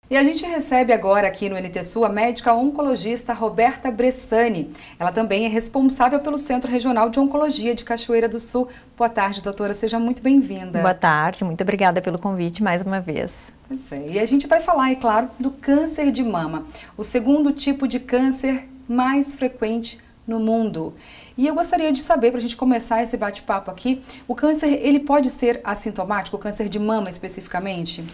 E a gente recebe agora aqui no NT Sul a médica oncologista Roberta Bressani. Ela também é responsável pelo Centro Regional de Oncologia de Cachoeira do Sul. Boa tarde, doutora. Seja muito bem-vinda. Boa tarde. Muito obrigada pelo convite mais uma vez. Pois é. E a gente vai falar, é claro, do câncer de mama, o segundo tipo de câncer mais frequente no mundo. E eu gostaria de saber, para a gente começar esse bate-papo aqui, o câncer, ele pode ser assintomático, o câncer de mama especificamente?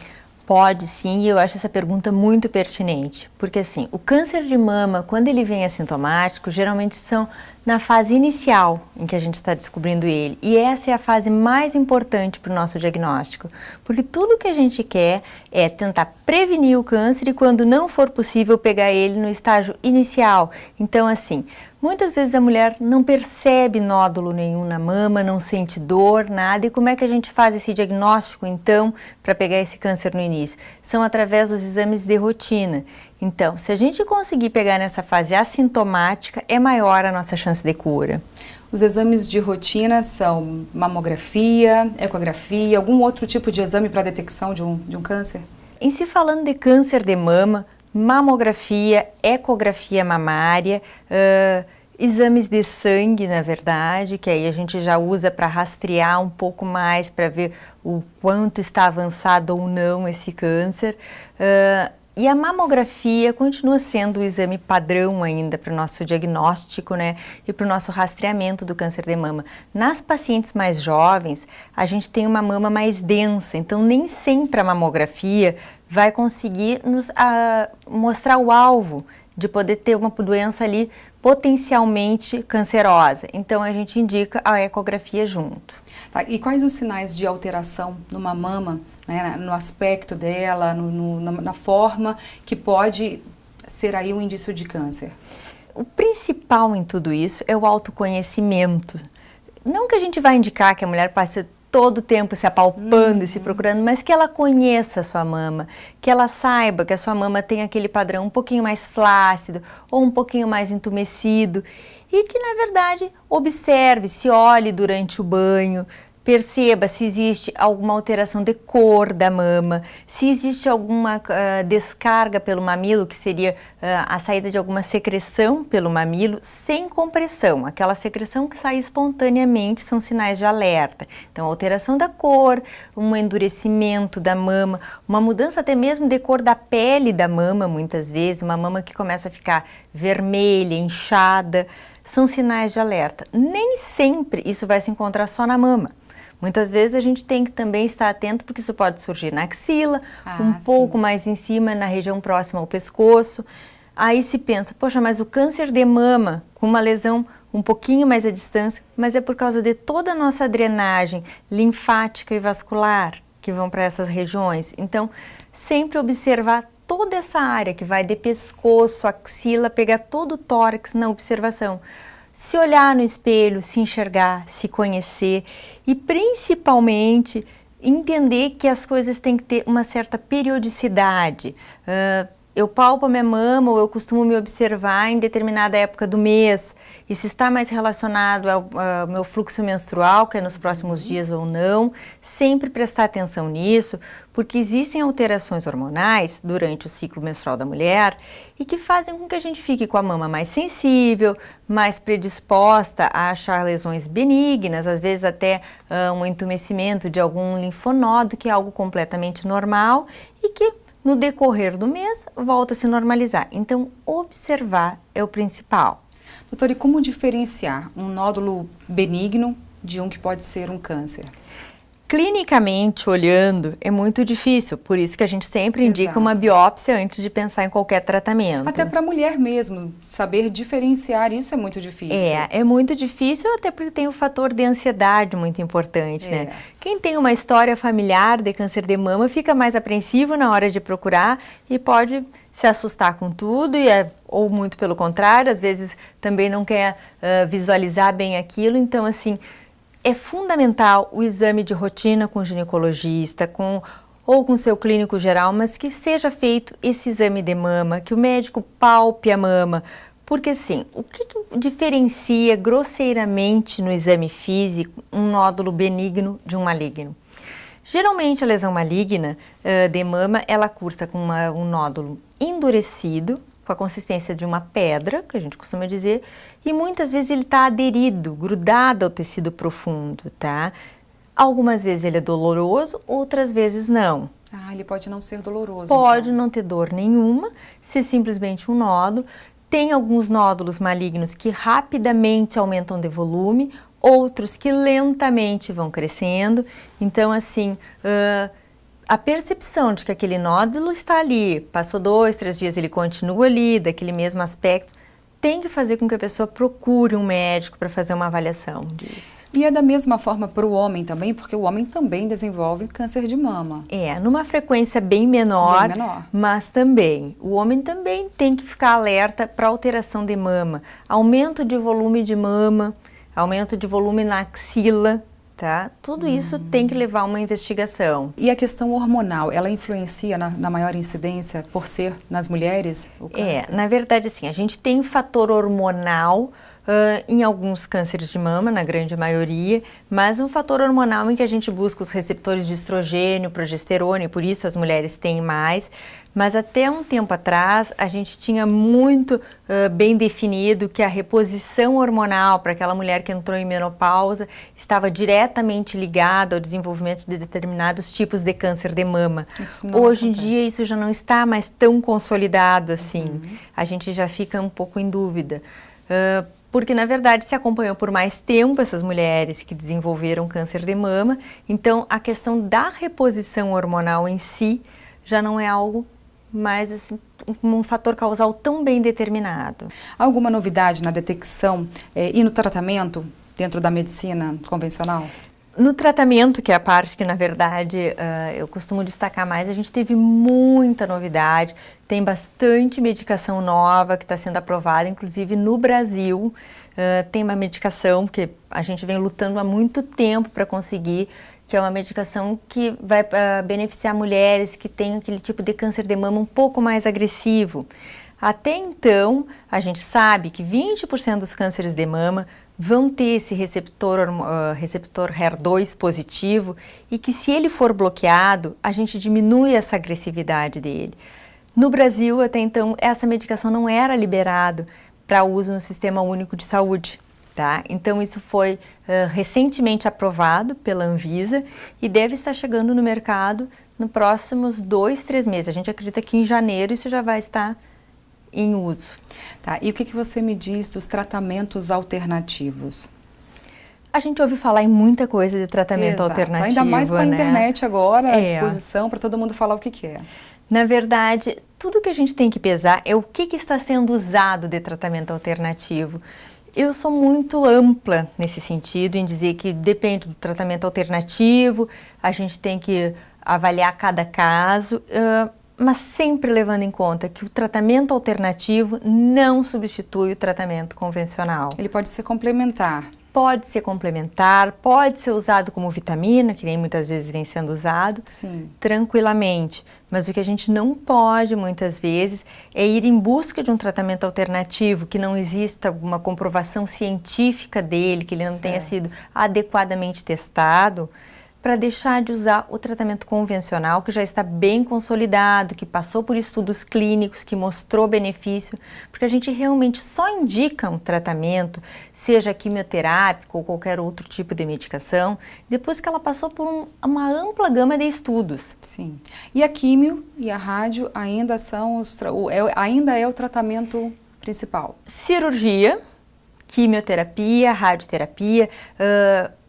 Pode sim, e eu acho essa pergunta muito pertinente, porque assim, o câncer de mama, quando ele vem assintomático, geralmente são na fase inicial em que a gente está descobrindo ele, e essa é a fase mais importante para o nosso diagnóstico, porque tudo que a gente quer é tentar prevenir o câncer e quando não for possível pegar ele no estágio inicial. Então assim, muitas vezes a mulher não percebe nódulo nenhum na mama, não sente dor, nada. E como é que a gente faz esse diagnóstico, então, para pegar esse câncer no início? São através dos exames de rotina. Então, se a gente conseguir pegar nessa fase assintomática, é maior a nossa chance de cura. Os exames de rotina são mamografia, ecografia, algum outro tipo de exame para detecção de um câncer? Em se falando de câncer de mama, mamografia, ecografia mamária, exames de sangue, na verdade, que aí a gente já usa para rastrear um pouco mais, para ver o quanto está avançado ou não esse câncer. E a mamografia continua sendo o exame padrão ainda para o nosso diagnóstico, né, e para o nosso rastreamento do câncer de mama. Nas pacientes mais jovens, a gente tem uma mama mais densa, então nem sempre a mamografia vai conseguir nos mostrar o alvo de poder ter uma doença ali potencialmente cancerosa. Então a gente indica a ecografia junto. Tá, e quais os sinais de alteração numa mama, né, no aspecto dela, na forma que pode ser aí um indício de câncer? O principal em tudo isso é o autoconhecimento. Não que a gente vai indicar que a mulher passe todo o tempo se apalpando e se procurando, mas que ela conheça a sua mama, que ela saiba que a sua mama tem aquele padrão um pouquinho mais flácido ou um pouquinho mais entumecido e que, na verdade, observe, se olhe durante o banho, perceba se existe alguma alteração de cor da mama, se existe alguma descarga pelo mamilo, que seria a saída de alguma secreção pelo mamilo, sem compressão. Aquela secreção que sai espontaneamente são sinais de alerta. Então, alteração da cor, um endurecimento da mama, uma mudança até mesmo de cor da pele da mama, muitas vezes, uma mama que começa a ficar vermelha, inchada, são sinais de alerta. Nem sempre isso vai se encontrar só na mama. Muitas vezes a gente tem que também estar atento porque isso pode surgir na axila, pouco mais em cima, na região próxima ao pescoço. Aí se pensa, poxa, mas o câncer de mama, com uma lesão um pouquinho mais à distância, mas é por causa de toda a nossa drenagem linfática e vascular que vão para essas regiões. Então, sempre observar toda essa área que vai de pescoço, axila, pegar todo o tórax na observação. Se olhar no espelho, se enxergar, se conhecer e principalmente entender que as coisas têm que ter uma certa periodicidade. Eu palpo a minha mama ou eu costumo me observar em determinada época do mês. Isso está mais relacionado ao meu fluxo menstrual, que é nos próximos dias ou não. Sempre prestar atenção nisso, porque existem alterações hormonais durante o ciclo menstrual da mulher e que fazem com que a gente fique com a mama mais sensível, mais predisposta a achar lesões benignas, às vezes até um entumecimento de algum linfonodo, que é algo completamente normal e que no decorrer do mês, volta a se normalizar. Então, observar é o principal. Doutora, e como diferenciar um nódulo benigno de um que pode ser um câncer? Clinicamente, olhando, é muito difícil, por isso que a gente sempre indica uma biópsia antes de pensar em qualquer tratamento. Até para a mulher mesmo, saber diferenciar isso é muito difícil. É muito difícil, até porque tem o fator de ansiedade muito importante, né? Quem tem uma história familiar de câncer de mama fica mais apreensivo na hora de procurar e pode se assustar com tudo, ou muito pelo contrário, às vezes também não quer visualizar bem aquilo, então assim, é fundamental o exame de rotina com o ginecologista, ou com seu clínico geral, mas que seja feito esse exame de mama, que o médico palpe a mama, porque assim, o que diferencia grosseiramente no exame físico um nódulo benigno de um maligno? Geralmente a lesão maligna de mama, ela cursa com um nódulo endurecido, com a consistência de uma pedra, que a gente costuma dizer, e muitas vezes ele está aderido, grudado ao tecido profundo, tá? Algumas vezes ele é doloroso, outras vezes não. Ah, ele pode não ser doloroso. Pode então. não ter dor nenhuma, ser simplesmente um nódulo. Tem alguns nódulos malignos que rapidamente aumentam de volume, outros que lentamente vão crescendo. Então, assim, a percepção de que aquele nódulo está ali, passou 2, 3 dias, ele continua ali, daquele mesmo aspecto, tem que fazer com que a pessoa procure um médico para fazer uma avaliação disso. E é da mesma forma para o homem também, porque o homem também desenvolve câncer de mama. É, numa frequência bem menor, mas também. O homem também tem que ficar alerta para alteração de mama, aumento de volume de mama, aumento de volume na axila, tá? Tudo isso tem que levar uma investigação. E a questão hormonal, ela influencia na maior incidência por ser nas mulheres o câncer? Na verdade, assim, a gente tem fator hormonal em alguns cânceres de mama, na grande maioria, mas um fator hormonal em que a gente busca os receptores de estrogênio, progesterona, e por isso as mulheres têm mais. Mas até um tempo atrás, a gente tinha muito bem definido que a reposição hormonal para aquela mulher que entrou em menopausa estava diretamente ligada ao desenvolvimento de determinados tipos de câncer de mama. Hoje em dia, isso já não está mais tão consolidado assim. A gente já fica um pouco em dúvida. Porque, na verdade, se acompanhou por mais tempo essas mulheres que desenvolveram câncer de mama, então a questão da reposição hormonal em si já não é algo mais assim, um fator causal tão bem determinado. Alguma novidade na detecção e no tratamento dentro da medicina convencional? No tratamento, que é a parte que, na verdade, eu costumo destacar mais, a gente teve muita novidade, tem bastante medicação nova que está sendo aprovada, inclusive no Brasil. Tem uma medicação que a gente vem lutando há muito tempo para conseguir, que é uma medicação que vai beneficiar mulheres que têm aquele tipo de câncer de mama um pouco mais agressivo. Até então, a gente sabe que 20% dos cânceres de mama vão ter esse receptor HER2 positivo e que, se ele for bloqueado, a gente diminui essa agressividade dele. No Brasil, até então, essa medicação não era liberada para uso no Sistema Único de Saúde. Tá? Então, isso foi recentemente aprovado pela Anvisa e deve estar chegando no mercado nos próximos 2, 3 meses. A gente acredita que em janeiro isso já vai estar em uso. Tá, e o que você me diz dos tratamentos alternativos? A gente ouve falar em muita coisa de tratamento alternativo, ainda mais com a internet agora, à É. disposição para todo mundo falar o que é. Na verdade, tudo que a gente tem que pesar é o que está sendo usado de tratamento alternativo. Eu sou muito ampla nesse sentido, em dizer que depende do tratamento alternativo, a gente tem que avaliar cada caso, mas sempre levando em conta que o tratamento alternativo não substitui o tratamento convencional. Ele pode ser complementar. Pode ser complementar, pode ser usado como vitamina, que nem muitas vezes vem sendo usado, Sim. tranquilamente. Mas o que a gente não pode, muitas vezes, é ir em busca de um tratamento alternativo, que não exista uma comprovação científica dele, que ele não tenha sido adequadamente testado, para deixar de usar o tratamento convencional, que já está bem consolidado, que passou por estudos clínicos, que mostrou benefício, porque a gente realmente só indica um tratamento, seja quimioterápico ou qualquer outro tipo de medicação, depois que ela passou por uma ampla gama de estudos. Sim. E a químio e a rádio ainda são ainda é o tratamento principal? Cirurgia, quimioterapia, radioterapia,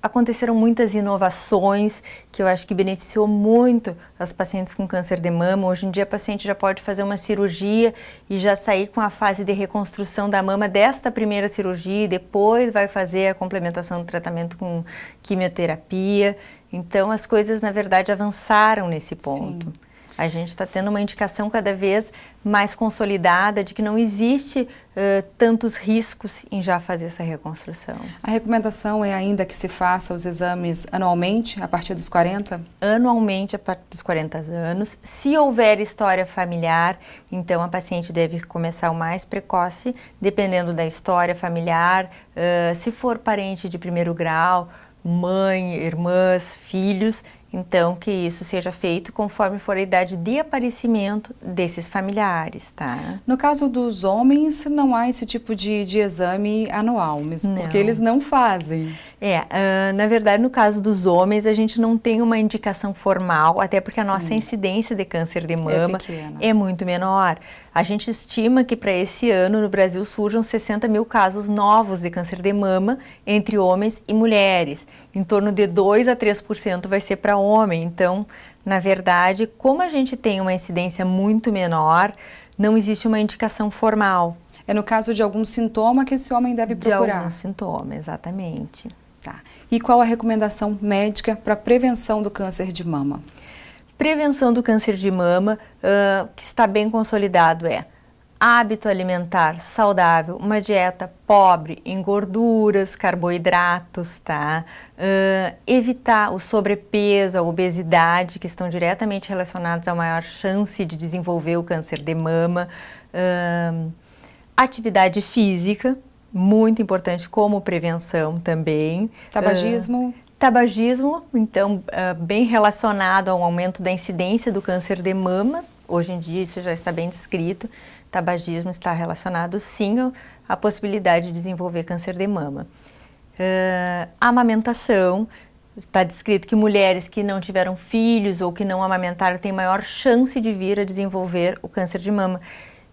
aconteceram muitas inovações que eu acho que beneficiou muito as pacientes com câncer de mama. Hoje em dia a paciente já pode fazer uma cirurgia e já sair com a fase de reconstrução da mama desta primeira cirurgia e depois vai fazer a complementação do tratamento com quimioterapia. Então as coisas, na verdade, avançaram nesse ponto. Sim. A gente está tendo uma indicação cada vez mais consolidada de que não existe tantos riscos em já fazer essa reconstrução. A recomendação é ainda que se faça os exames anualmente, a partir dos 40? Anualmente, a partir dos 40 anos. Se houver história familiar, então a paciente deve começar o mais precoce, dependendo da história familiar. Se for parente de primeiro grau, mãe, irmãs, filhos, então que isso seja feito conforme for a idade de aparecimento desses familiares, tá? No caso dos homens, não há esse tipo de exame anual, mesmo porque eles não fazem. Na verdade, no caso dos homens, a gente não tem uma indicação formal, até porque a Sim. nossa incidência de câncer de mama pequena. é muito menor. A gente estima que para esse ano no Brasil surjam 60 mil casos novos de câncer de mama entre homens e mulheres. Em torno de 2 a 3% vai ser para homem. Então, na verdade, como a gente tem uma incidência muito menor, não existe uma indicação formal. É no caso de algum sintoma que esse homem deve procurar? De algum sintoma, exatamente. Tá. E qual a recomendação médica para prevenção do câncer de mama? Prevenção do câncer de mama, que está bem consolidado, é hábito alimentar saudável, uma dieta pobre em gorduras, carboidratos, tá? Evitar o sobrepeso, a obesidade, que estão diretamente relacionados a maior chance de desenvolver o câncer de mama. Atividade física, muito importante como prevenção também. Tabagismo? Tabagismo, então, bem relacionado ao aumento da incidência do câncer de mama. Hoje em dia isso já está bem descrito. Tabagismo está relacionado, sim, à possibilidade de desenvolver câncer de mama. Amamentação, está descrito que mulheres que não tiveram filhos ou que não amamentaram têm maior chance de vir a desenvolver o câncer de mama.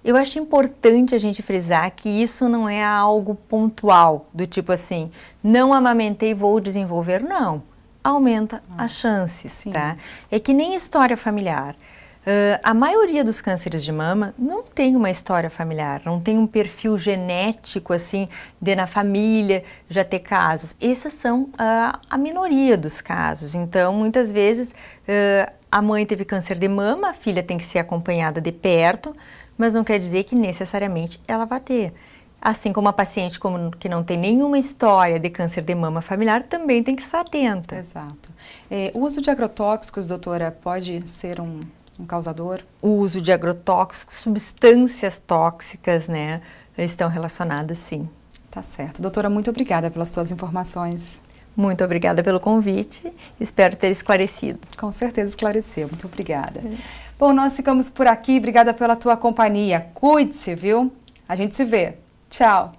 Eu acho importante a gente frisar que isso não é algo pontual, do tipo assim, não amamentei, vou desenvolver, não. Aumenta as chances, sim. Tá? É que nem história familiar. A maioria dos cânceres de mama não tem uma história familiar, não tem um perfil genético assim, de na família já ter casos. Esses são a minoria dos casos, então muitas vezes a mãe teve câncer de mama, a filha tem que ser acompanhada de perto, mas não quer dizer que necessariamente ela vai ter. Assim como a paciente que não tem nenhuma história de câncer de mama familiar, também tem que estar atenta. Exato. O uso de agrotóxicos, doutora, pode ser um causador? O uso de agrotóxicos, substâncias tóxicas, né, estão relacionadas, sim. Tá certo. Doutora, muito obrigada pelas suas informações. Muito obrigada pelo convite, espero ter esclarecido. Com certeza esclareceu, muito obrigada. Bom, nós ficamos por aqui, obrigada pela tua companhia. Cuide-se, viu? A gente se vê. Tchau!